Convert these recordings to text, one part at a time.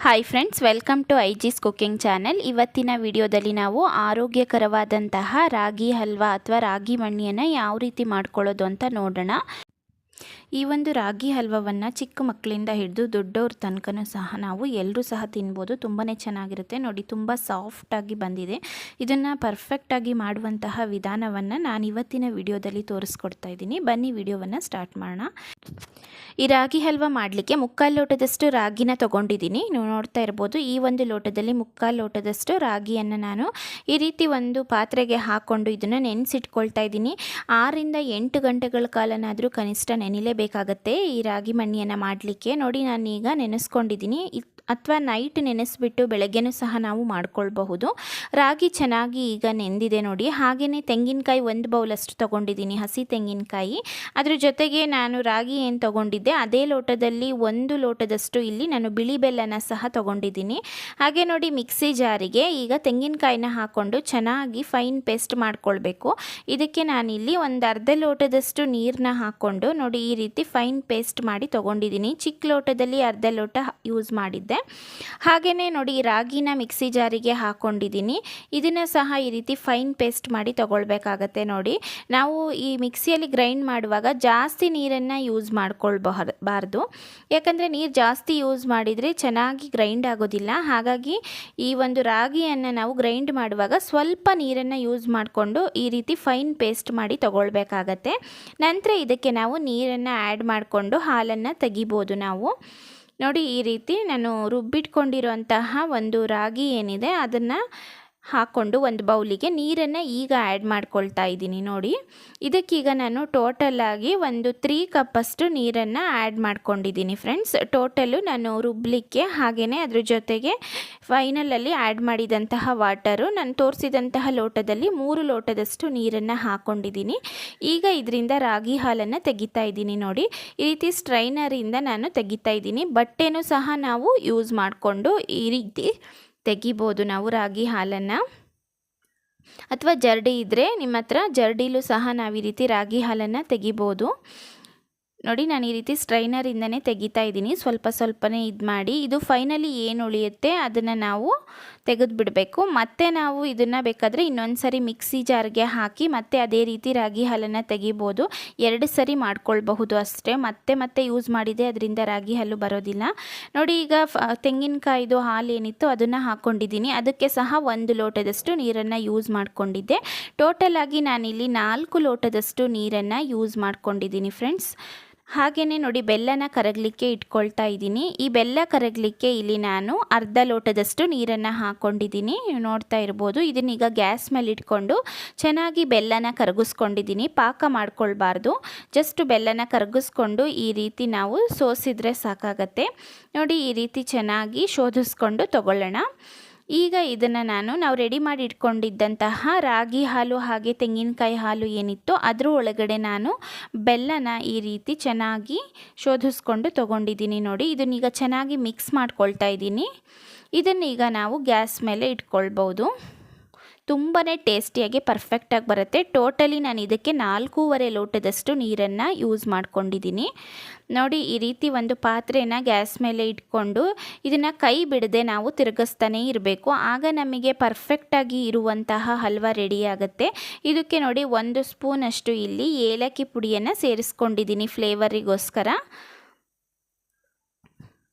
Hi friends, welcome to ಐಜಿಸ್ cooking channel. ಇವತ್ತಿನ ವಿಡಿಯೋದಲ್ಲಿ ನಾವು ಆರೋಗ್ಯಕರವಾದಂತಹ ರಾಗಿ ಹಲ್ವಾ ಅಥವಾ ರಾಗಿ ಮಣ್ಣಿಯನ್ನು ಯಾವ ರೀತಿ ಮಾಡ್ಕೊಳ್ಳೋದು ಅಂತ ನೋಡೋಣ. ಈ ಒಂದು ರಾಗಿ ಹಲ್ವವನ್ನು ಚಿಕ್ಕ ಮಕ್ಕಳಿಂದ ಹಿಡಿದು ದೊಡ್ಡವ್ರ ತನಕನೂ ಸಹ ನಾವು ಎಲ್ಲರೂ ಸಹ ತಿನ್ಬೋದು. ತುಂಬಾ ಚೆನ್ನಾಗಿರುತ್ತೆ. ನೋಡಿ, ತುಂಬ ಸಾಫ್ಟಾಗಿ ಬಂದಿದೆ. ಇದನ್ನು ಪರ್ಫೆಕ್ಟಾಗಿ ಮಾಡುವಂತಹ ವಿಧಾನವನ್ನು ನಾನು ಇವತ್ತಿನ ವಿಡಿಯೋದಲ್ಲಿ ತೋರಿಸ್ಕೊಡ್ತಾ ಇದ್ದೀನಿ. ಬನ್ನಿ ವಿಡಿಯೋವನ್ನು ಸ್ಟಾರ್ಟ್ ಮಾಡೋಣ. ಈ ರಾಗಿ ಹಲ್ವ ಮಾಡಲಿಕ್ಕೆ 3/4 ಲೋಟದಷ್ಟು ರಾಗಿನ ತೊಗೊಂಡಿದ್ದೀನಿ. ನೀವು ನೋಡ್ತಾ ಇರ್ಬೋದು, ಈ ಒಂದು ಲೋಟದಲ್ಲಿ 3/4 ಲೋಟದಷ್ಟು ರಾಗಿಯನ್ನು ನಾನು ಈ ರೀತಿ ಒಂದು ಪಾತ್ರೆಗೆ ಹಾಕ್ಕೊಂಡು ಇದನ್ನು ನೆನೆಸಿಟ್ಕೊಳ್ತಾ ಇದ್ದೀನಿ. 6ರಿಂದ 8 ಗಂಟೆಗಳ ಕಾಲನಾದರೂ ಕನಿಷ್ಠ ನೆನೆಯಲೇಬೇಕಾಗತ್ತೆ ಈ ರಾಗಿ ಮಣ್ಣಿಯನ್ನು ಮಾಡಲಿಕ್ಕೆ. ನೋಡಿ, ನಾನೀಗ ನೆನೆಸ್ಕೊಂಡಿದ್ದೀನಿ. ಅಥವಾ ನೈಟ್ ನೆನೆಸ್ಬಿಟ್ಟು ಬೆಳಗ್ಗೆನೂ ಸಹ ನಾವು ಮಾಡ್ಕೊಳ್ಬಹುದು. ರಾಗಿ ಚೆನ್ನಾಗಿ ಈಗ ನೆಂದಿದೆ ನೋಡಿ. ಹಾಗೆಯೇ ತೆಂಗಿನಕಾಯಿ 1 ಬೌಲಷ್ಟು ತೊಗೊಂಡಿದ್ದೀನಿ, ಹಸಿ ತೆಂಗಿನಕಾಯಿ. ಅದ್ರ ಜೊತೆಗೆ ನಾನು ರಾಗಿ ಏನು ತೊಗೊಂಡಿದ್ದೆ ಅದೇ ಲೋಟದಲ್ಲಿ 1 ಲೋಟದಷ್ಟು ಇಲ್ಲಿ ನಾನು ಬಿಳಿ ಬೆಲ್ಲನ ಸಹ ತೊಗೊಂಡಿದ್ದೀನಿ. ಹಾಗೆ ನೋಡಿ, ಮಿಕ್ಸಿ ಜಾರಿಗೆ ಈಗ ತೆಂಗಿನಕಾಯಿನ ಹಾಕ್ಕೊಂಡು ಚೆನ್ನಾಗಿ ಫೈನ್ ಪೇಸ್ಟ್ ಮಾಡ್ಕೊಳ್ಬೇಕು. ಇದಕ್ಕೆ ನಾನಿಲ್ಲಿ ಒಂದು ಅರ್ಧ ಲೋಟದಷ್ಟು ನೀರನ್ನ ಹಾಕ್ಕೊಂಡು ನೋಡಿ ಈ ರೀತಿ ಫೈನ್ ಪೇಸ್ಟ್ ಮಾಡಿ ತೊಗೊಂಡಿದ್ದೀನಿ. ಚಿಕ್ಕ ಲೋಟದಲ್ಲಿ ಅರ್ಧ ಲೋಟ ಯೂಸ್ ಮಾಡಿದ್ದೆ. ಹಾಗೆಯೇ ನೋಡಿ, ರಾಗಿನ ಮಿಕ್ಸಿ ಜಾರಿಗೆ ಹಾಕ್ಕೊಂಡಿದ್ದೀನಿ. ಇದನ್ನು ಸಹ ಈ ರೀತಿ ಫೈನ್ ಪೇಸ್ಟ್ ಮಾಡಿ ತೊಗೊಳ್ಬೇಕಾಗತ್ತೆ. ನೋಡಿ, ನಾವು ಈ ಮಿಕ್ಸಿಯಲ್ಲಿ ಗ್ರೈಂಡ್ ಮಾಡುವಾಗ ಜಾಸ್ತಿ ನೀರನ್ನು ಯೂಸ್ ಮಾಡ್ಕೊಳ್ಬಾರ್ದು. ಯಾಕಂದರೆ ನೀರು ಜಾಸ್ತಿ ಯೂಸ್ ಮಾಡಿದರೆ ಚೆನ್ನಾಗಿ ಗ್ರೈಂಡ್ ಆಗೋದಿಲ್ಲ. ಹಾಗಾಗಿ ಈ ಒಂದು ರಾಗಿಯನ್ನು ನಾವು ಗ್ರೈಂಡ್ ಮಾಡುವಾಗ ಸ್ವಲ್ಪ ನೀರನ್ನು ಯೂಸ್ ಮಾಡಿಕೊಂಡು ಈ ರೀತಿ ಫೈನ್ ಪೇಸ್ಟ್ ಮಾಡಿ ತೊಗೊಳ್ಬೇಕಾಗತ್ತೆ. ನಂತರ ಇದಕ್ಕೆ ನಾವು ನೀರನ್ನು ಆ್ಯಡ್ ಮಾಡಿಕೊಂಡು ಹಾಲನ್ನು ತೆಗಿಬೋದು ನಾವು. ನೋಡಿ, ಈ ರೀತಿ ನಾನು ರುಬ್ಬಿಟ್ಕೊಂಡಿರುವಂತಹ ಒಂದು ರಾಗಿ ಏನಿದೆ ಅದನ್ನು ಹಾಕ್ಕೊಂಡು ಒಂದು ಬೌಲಿಗೆ ನೀರನ್ನು ಈಗ ಆ್ಯಡ್ ಮಾಡ್ಕೊಳ್ತಾ ಇದ್ದೀನಿ. ನೋಡಿ, ಇದಕ್ಕೀಗ ನಾನು ಟೋಟಲಾಗಿ ಒಂದು 3 ಕಪ್ಪಷ್ಟು ನೀರನ್ನು ಆ್ಯಡ್ ಮಾಡ್ಕೊಂಡಿದ್ದೀನಿ ಫ್ರೆಂಡ್ಸ್. ಟೋಟಲು ನಾನು ರುಬ್ಬಲಿಕ್ಕೆ ಹಾಗೆಯೇ ಅದ್ರ ಜೊತೆಗೆ ಫೈನಲಲ್ಲಿ ಆ್ಯಡ್ ಮಾಡಿದಂತಹ ವಾಟರು ನಾನು ತೋರಿಸಿದಂತಹ ಲೋಟದಲ್ಲಿ 3 ಲೋಟದಷ್ಟು ನೀರನ್ನು ಹಾಕ್ಕೊಂಡಿದ್ದೀನಿ. ಈಗ ಇದರಿಂದ ರಾಗಿ ಹಾಲನ್ನು ತೆಗಿತಾ ಇದ್ದೀನಿ. ನೋಡಿ, ಈ ರೀತಿ ಸ್ಟ್ರೈನರಿಂದ ನಾನು ತೆಗಿತಾ ಇದ್ದೀನಿ. ಬಟ್ಟೆನೂ ಸಹ ನಾವು ಯೂಸ್ ಮಾಡಿಕೊಂಡು ಈ ರೀತಿ ತೆಗಿಬೋದು ನಾವು ರಾಗಿ ಹಾಲನ್ನು. ಅಥವಾ ಜರಡಿ ಇದ್ದರೆ ನಿಮ್ಮ ಹತ್ರ ಜರಡಿಲೂ ಸಹ ನಾವು ಈ ರೀತಿ ರಾಗಿ ಹಾಲನ್ನು ತೆಗಿಬೋದು. ನೋಡಿ, ನಾನು ಈ ರೀತಿ ಸ್ಟ್ರೈನರಿಂದನೇ ತೆಗಿತಾ ಇದ್ದೀನಿ. ಸ್ವಲ್ಪ ಸ್ವಲ್ಪನೇ ಇದು ಮಾಡಿ. ಇದು ಫೈನಲಿ ಏನು ಉಳಿಯುತ್ತೆ ಅದನ್ನು ನಾವು ತೆಗೆದು ಬಿಡಬೇಕು. ಮತ್ತು ನಾವು ಇದನ್ನು ಬೇಕಾದರೆ ಇನ್ನೊಂದು ಸರಿ ಮಿಕ್ಸಿ ಜಾರ್ಗೆ ಹಾಕಿ ಮತ್ತೆ ಅದೇ ರೀತಿ ರಾಗಿ ಹಾಲನ್ನು ತೆಗಿಬೋದು. 2 ಸರಿ ಮಾಡ್ಕೊಳ್ಬಹುದು ಅಷ್ಟೇ. ಮತ್ತೆ ಯೂಸ್ ಮಾಡಿದೆ ಅದರಿಂದ ರಾಗಿ ಹಾಲು ಬರೋದಿಲ್ಲ. ನೋಡಿ, ಈಗ ತೆಂಗಿನಕಾಯಿದು ಹಾಲು ಏನಿತ್ತು ಅದನ್ನು ಹಾಕ್ಕೊಂಡಿದ್ದೀನಿ. ಅದಕ್ಕೆ ಸಹ 1 ಲೋಟದಷ್ಟು ನೀರನ್ನು ಯೂಸ್ ಮಾಡ್ಕೊಂಡಿದ್ದೆ. ಟೋಟಲಾಗಿ ನಾನಿಲ್ಲಿ 4 ಲೋಟದಷ್ಟು ನೀರನ್ನು ಯೂಸ್ ಮಾಡ್ಕೊಂಡಿದ್ದೀನಿ ಫ್ರೆಂಡ್ಸ್. ಹಾಗೆಯೇ ನೋಡಿ, ಬೆಲ್ಲನ ಕರಗಲಿಕ್ಕೆ ಇಟ್ಕೊಳ್ತಾ ಇದ್ದೀನಿ. ಈ ಬೆಲ್ಲ ಕರಗಲಿಕ್ಕೆ ಇಲ್ಲಿ ನಾನು ಅರ್ಧ ಲೋಟದಷ್ಟು ನೀರನ್ನು ಹಾಕ್ಕೊಂಡಿದ್ದೀನಿ. ನೀವು ನೋಡ್ತಾ ಇರ್ಬೋದು. ಇದನ್ನೀಗ ಗ್ಯಾಸ್ ಮೇಲೆ ಇಟ್ಕೊಂಡು ಚೆನ್ನಾಗಿ ಬೆಲ್ಲನ ಕರಗಿಸ್ಕೊಂಡಿದ್ದೀನಿ. ಪಾಕ ಮಾಡ್ಕೊಳ್ಬಾರ್ದು, ಜಸ್ಟ್ ಬೆಲ್ಲನ ಕರಗಿಸ್ಕೊಂಡು ಈ ರೀತಿ ನಾವು ಸೋಸಿದ್ರೆ ಸಾಕಾಗತ್ತೆ. ನೋಡಿ, ಈ ರೀತಿ ಚೆನ್ನಾಗಿ ಶೋಧಿಸ್ಕೊಂಡು ತಗೊಳ್ಳೋಣ. ಈಗ ಇದನ್ನು ನಾವು ರೆಡಿ ಮಾಡಿ ಇಟ್ಕೊಂಡಿದ್ದಂತಹ ರಾಗಿ ಹಾಲು ಹಾಗೆ ತೆಂಗಿನಕಾಯಿ ಹಾಲು ಏನಿತ್ತು ಅದ್ರ ಒಳಗಡೆ ನಾನು ಬೆಲ್ಲನ ಈ ರೀತಿ ಚೆನ್ನಾಗಿ ಶೋಧಿಸ್ಕೊಂಡು ತೊಗೊಂಡಿದ್ದೀನಿ. ನೋಡಿ, ಇದನ್ನೀಗ ಚೆನ್ನಾಗಿ ಮಿಕ್ಸ್ ಮಾಡ್ಕೊಳ್ತಾ ಇದ್ದೀನಿ. ಇದನ್ನೀಗ ನಾವು ಗ್ಯಾಸ್ ಮೇಲೆ ಇಟ್ಕೊಳ್ಬೋದು. ತುಂಬಾ ಟೇಸ್ಟಿಯಾಗಿ ಪರ್ಫೆಕ್ಟಾಗಿ ಬರುತ್ತೆ. ಟೋಟಲಿ ನಾನು ಇದಕ್ಕೆ 4.5 ಲೋಟದಷ್ಟು ನೀರನ್ನು ಯೂಸ್ ಮಾಡ್ಕೊಂಡಿದ್ದೀನಿ. ನೋಡಿ, ಈ ರೀತಿ ಒಂದು ಪಾತ್ರೆನ ಗ್ಯಾಸ್ ಮೇಲೆ ಇಟ್ಕೊಂಡು ಇದನ್ನು ಕೈ ಬಿಡದೆ ನಾವು ತಿರುಗಿಸ್ತಾನೇ ಇರಬೇಕು. ಆಗ ನಮಗೆ ಪರ್ಫೆಕ್ಟಾಗಿ ಇರುವಂತಹ ಹಲ್ವಾ ರೆಡಿ ಆಗುತ್ತೆ. ಇದಕ್ಕೆ ನೋಡಿ 1 ಸ್ಪೂನಷ್ಟು ಇಲ್ಲಿ ಏಲಕ್ಕಿ ಪುಡಿಯನ್ನು ಸೇರಿಸ್ಕೊಂಡಿದ್ದೀನಿ ಫ್ಲೇವರಿಗೋಸ್ಕರ.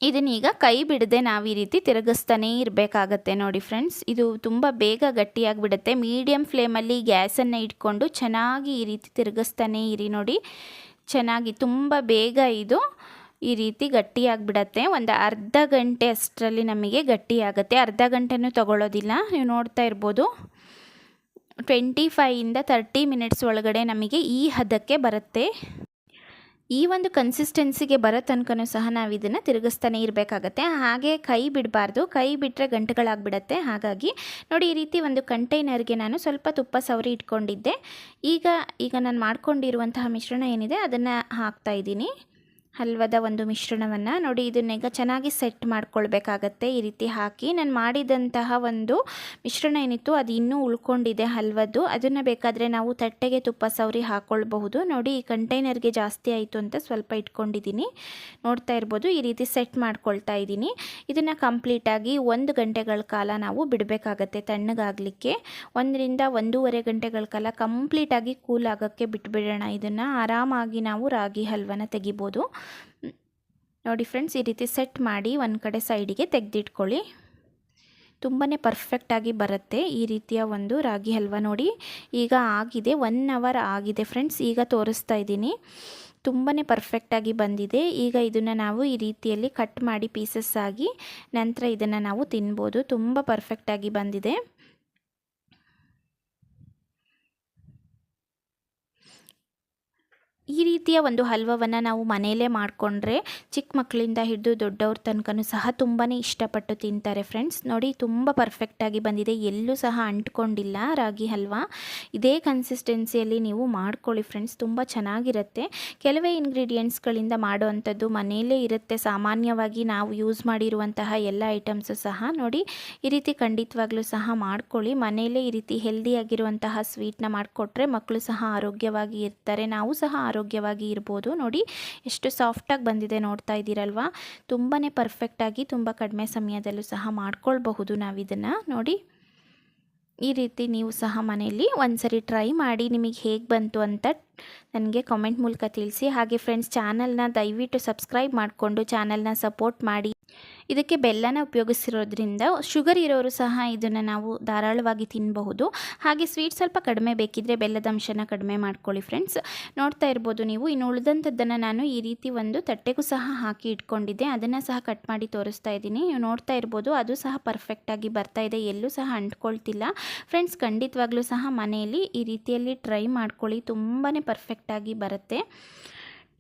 ಇದನ್ನೀಗ ಕೈ ಬಿಡದೆ ನಾವು ಈ ರೀತಿ ತಿರುಗಿಸ್ತಾನೇ ಇರಬೇಕಾಗತ್ತೆ. ನೋಡಿ ಫ್ರೆಂಡ್ಸ್, ಇದು ತುಂಬ ಬೇಗ ಗಟ್ಟಿಯಾಗಿಬಿಡುತ್ತೆ. ಮೀಡಿಯಮ್ ಫ್ಲೇಮಲ್ಲಿ ಗ್ಯಾಸನ್ನು ಇಟ್ಕೊಂಡು ಚೆನ್ನಾಗಿ ಈ ರೀತಿ ತಿರುಗಿಸ್ತಾನೇ ಇರಿ. ನೋಡಿ, ಚೆನ್ನಾಗಿ ತುಂಬ ಬೇಗ ಇದು ಈ ರೀತಿ ಗಟ್ಟಿಯಾಗಿಬಿಡತ್ತೆ. ಒಂದು ಅರ್ಧ ಗಂಟೆ ಅಷ್ಟರಲ್ಲಿ ನಮಗೆ ಗಟ್ಟಿಯಾಗುತ್ತೆ. ಅರ್ಧ ಗಂಟೆನೂ ತಗೊಳ್ಳೋದಿಲ್ಲ. ನೀವು ನೋಡ್ತಾ ಇರ್ಬೋದು, 25ಇಂದ 30 ಮಿನಿಟ್ಸ್ ಒಳಗಡೆ ನಮಗೆ ಈ ಹದಕ್ಕೆ ಬರುತ್ತೆ. ಈ ಒಂದು ಕನ್ಸಿಸ್ಟೆನ್ಸಿಗೆ ಬರೋ ತನಕನೂ ಸಹ ನಾವು ಇದನ್ನು ತಿರುಗಿಸ್ತಾನೆ ಇರಬೇಕಾಗತ್ತೆ. ಹಾಗೆ ಕೈ ಬಿಡಬಾರ್ದು, ಕೈ ಬಿಟ್ಟರೆ ಗಂಟುಗಳಾಗ್ಬಿಡತ್ತೆ. ಹಾಗಾಗಿ ನೋಡಿ, ಈ ರೀತಿ ಒಂದು ಕಂಟೈನರ್ಗೆ ನಾನು ಸ್ವಲ್ಪ ತುಪ್ಪ ಸವರಿ ಇಟ್ಕೊಂಡಿದ್ದೆ. ಈಗ ನಾನು ಮಾಡ್ಕೊಂಡಿರುವಂತಹ ಮಿಶ್ರಣ ಏನಿದೆ ಅದನ್ನು ಹಾಕ್ತಾಯಿದ್ದೀನಿ. ಹಲ್ವದ ಒಂದು ಮಿಶ್ರಣವನ್ನು ನೋಡಿ, ಇದನ್ನೀಗ ಚೆನ್ನಾಗಿ ಸೆಟ್ ಮಾಡ್ಕೊಳ್ಬೇಕಾಗತ್ತೆ. ಈ ರೀತಿ ಹಾಕಿ ನಾನು ಮಾಡಿದಂತಹ ಒಂದು ಮಿಶ್ರಣ ಏನಿತ್ತು ಅದು ಇನ್ನೂ ಉಳ್ಕೊಂಡಿದೆ ಹಲ್ವದ್ದು, ಅದನ್ನು ಬೇಕಾದರೆ ನಾವು ತಟ್ಟೆಗೆ ತುಪ್ಪ ಸವರಿ ಹಾಕ್ಕೊಳ್ಬಹುದು. ನೋಡಿ, ಈ ಕಂಟೈನರ್ಗೆ ಜಾಸ್ತಿ ಆಯಿತು ಅಂತ ಸ್ವಲ್ಪ ಇಟ್ಕೊಂಡಿದ್ದೀನಿ. ನೋಡ್ತಾ ಇರ್ಬೋದು, ಈ ರೀತಿ ಸೆಟ್ ಮಾಡ್ಕೊಳ್ತಾ ಇದ್ದೀನಿ. ಇದನ್ನು ಕಂಪ್ಲೀಟಾಗಿ 1 ಗಂಟೆಗಳ ಕಾಲ ನಾವು ಬಿಡಬೇಕಾಗತ್ತೆ ತಣ್ಣಗಾಗಲಿಕ್ಕೆ. 1ರಿಂದ 1.5 ಗಂಟೆಗಳ ಕಾಲ ಕಂಪ್ಲೀಟಾಗಿ ಕೂಲ್ ಆಗೋಕ್ಕೆ ಬಿಟ್ಬಿಡೋಣ. ಇದನ್ನು ಆರಾಮಾಗಿ ನಾವು ರಾಗಿ ಹಲ್ವನ ತೆಗಿಬೋದು. ನೋಡಿ ಫ್ರೆಂಡ್ಸ್, ಈ ರೀತಿ ಸೆಟ್ ಮಾಡಿ ಒಂದು ಕಡೆ ಸೈಡಿಗೆ ತೆಗೆದಿಟ್ಕೊಳ್ಳಿ. ತುಂಬಾ ಪರ್ಫೆಕ್ಟಾಗಿ ಬರುತ್ತೆ ಈ ರೀತಿಯ ಒಂದು ರಾಗಿ ಹಲ್ವ. ನೋಡಿ, ಈಗ ಆಗಿದೆ, 1 ಅವರ್ ಆಗಿದೆ ಫ್ರೆಂಡ್ಸ್. ಈಗ ತೋರಿಸ್ತಾ ಇದ್ದೀನಿ, ತುಂಬಾ ಪರ್ಫೆಕ್ಟಾಗಿ ಬಂದಿದೆ. ಈಗ ಇದನ್ನು ನಾವು ಈ ರೀತಿಯಲ್ಲಿ ಕಟ್ ಮಾಡಿ ಪೀಸಸ್ ಆಗಿ ನಂತರ ಇದನ್ನು ನಾವು ತಿನ್ಬೋದು. ತುಂಬ ಪರ್ಫೆಕ್ಟಾಗಿ ಬಂದಿದೆ. ಈ ರೀತಿಯ ಒಂದು ಹಲ್ವವನ್ನು ನಾವು ಮನೆಯಲ್ಲೇ ಮಾಡಿಕೊಂಡ್ರೆ ಚಿಕ್ಕ ಮಕ್ಕಳಿಂದ ಹಿಡಿದು ದೊಡ್ಡವ್ರ ತನಕನೂ ಸಹ ತುಂಬಾ ಇಷ್ಟಪಟ್ಟು ತಿಂತಾರೆ ಫ್ರೆಂಡ್ಸ್. ನೋಡಿ, ತುಂಬ ಪರ್ಫೆಕ್ಟಾಗಿ ಬಂದಿದೆ, ಎಲ್ಲೂ ಸಹ ಅಂಟ್ಕೊಂಡಿಲ್ಲ ರಾಗಿ ಹಲ್ವ. ಇದೇ ಕನ್ಸಿಸ್ಟೆನ್ಸಿಯಲ್ಲಿ ನೀವು ಮಾಡ್ಕೊಳ್ಳಿ ಫ್ರೆಂಡ್ಸ್, ತುಂಬ ಚೆನ್ನಾಗಿರುತ್ತೆ. ಕೆಲವೇ ಇಂಗ್ರೀಡಿಯೆಂಟ್ಸ್ಗಳಿಂದ ಮಾಡೋ ಅಂಥದ್ದು ಮನೆಯಲ್ಲೇ ಇರುತ್ತೆ. ಸಾಮಾನ್ಯವಾಗಿ ನಾವು ಯೂಸ್ ಮಾಡಿರುವಂತಹ ಎಲ್ಲ ಐಟಮ್ಸು ಸಹ ನೋಡಿ, ಈ ರೀತಿ ಖಂಡಿತವಾಗ್ಲೂ ಸಹ ಮಾಡ್ಕೊಳ್ಳಿ. ಮನೆಯಲ್ಲೇ ಈ ರೀತಿ ಹೆಲ್ದಿಯಾಗಿರುವಂತಹ ಸ್ವೀಟ್ನ ಮಾಡಿಕೊಟ್ರೆ ಮಕ್ಕಳು ಸಹ ಆರೋಗ್ಯವಾಗಿ ಇರ್ತಾರೆ, ನಾವು ಸಹ ಆರೋಗ್ಯವಾಗಿ ಇರ್ಬೋದು. ನೋಡಿ, ಎಷ್ಟು ಸಾಫ್ಟಾಗಿ ಬಂದಿದೆ ನೋಡ್ತಾ ಇದ್ದೀರಲ್ವಾ. ತುಂಬಾ ಪರ್ಫೆಕ್ಟಾಗಿ ತುಂಬ ಕಡಿಮೆ ಸಮಯದಲ್ಲೂ ಸಹ ಮಾಡ್ಕೊಳ್ಬಹುದು ನಾವಿದನ್ನು. ನೋಡಿ, ಈ ರೀತಿ ನೀವು ಸಹ ಮನೆಯಲ್ಲಿ ಒಂದ್ಸರಿ ಟ್ರೈ ಮಾಡಿ, ನಿಮಗೆ ಹೇಗೆ ಬಂತು ಅಂತ ನನಗೆ ಕಾಮೆಂಟ್ ಮೂಲಕ ತಿಳಿಸಿ. ಹಾಗೆ ಫ್ರೆಂಡ್ಸ್, ಚಾನಲ್ನ ದಯವಿಟ್ಟು ಸಬ್ಸ್ಕ್ರೈಬ್ ಮಾಡಿಕೊಂಡು ಚಾನಲ್ನ ಸಪೋರ್ಟ್ ಮಾಡಿ. ಇದಕ್ಕೆ ಬೆಲ್ಲನ ಉಪಯೋಗಿಸಿರೋದ್ರಿಂದ ಶುಗರ್ ಇರೋರು ಸಹ ಇದನ್ನು ನಾವು ಧಾರಾಳವಾಗಿ ತಿನ್ನಬಹುದು. ಹಾಗೆ ಸ್ವೀಟ್ ಸ್ವಲ್ಪ ಕಡಿಮೆ ಬೇಕಿದ್ದರೆ ಬೆಲ್ಲದ ಅಂಶನ ಕಡಿಮೆ ಮಾಡ್ಕೊಳ್ಳಿ ಫ್ರೆಂಡ್ಸ್. ನೋಡ್ತಾ ಇರ್ಬೋದು ನೀವು. ಇನ್ನು ಉಳಿದಂಥದ್ದನ್ನು ನಾನು ಈ ರೀತಿ ಒಂದು ತಟ್ಟೆಗೂ ಸಹ ಹಾಕಿ ಇಟ್ಕೊಂಡಿದ್ದೆ, ಅದನ್ನು ಸಹ ಕಟ್ ಮಾಡಿ ತೋರಿಸ್ತಾ ಇದ್ದೀನಿ. ನೀವು ನೋಡ್ತಾ ಇರ್ಬೋದು, ಅದು ಸಹ ಪರ್ಫೆಕ್ಟಾಗಿ ಬರ್ತಾ ಇದೆ, ಎಲ್ಲೂ ಸಹ ಅಂಟ್ಕೊಳ್ತಿಲ್ಲ ಫ್ರೆಂಡ್ಸ್. ಖಂಡಿತವಾಗ್ಲೂ ಸಹ ಮನೆಯಲ್ಲಿ ಈ ರೀತಿಯಲ್ಲಿ ಟ್ರೈ ಮಾಡ್ಕೊಳ್ಳಿ, ತುಂಬಾ ಪರ್ಫೆಕ್ಟಾಗಿ ಬರುತ್ತೆ.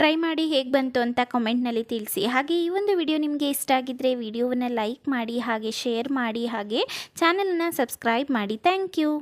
ಟ್ರೈ ಮಾಡಿ ಹೇಗೆ ಬಂತು ಅಂತ ಕಾಮೆಂಟ್ನಲ್ಲಿ ತಿಳಿಸಿ. ಹಾಗೆ ಈ ಒಂದು ವಿಡಿಯೋ ನಿಮಗೆ ಇಷ್ಟ ಆಗಿದ್ದರೆ ವಿಡಿಯೋವನ್ನು ಲೈಕ್ ಮಾಡಿ, ಹಾಗೆ ಶೇರ್ ಮಾಡಿ, ಹಾಗೆ ಚಾನಲನ್ನು ಸಬ್ಸ್ಕ್ರೈಬ್ ಮಾಡಿ. Thank you.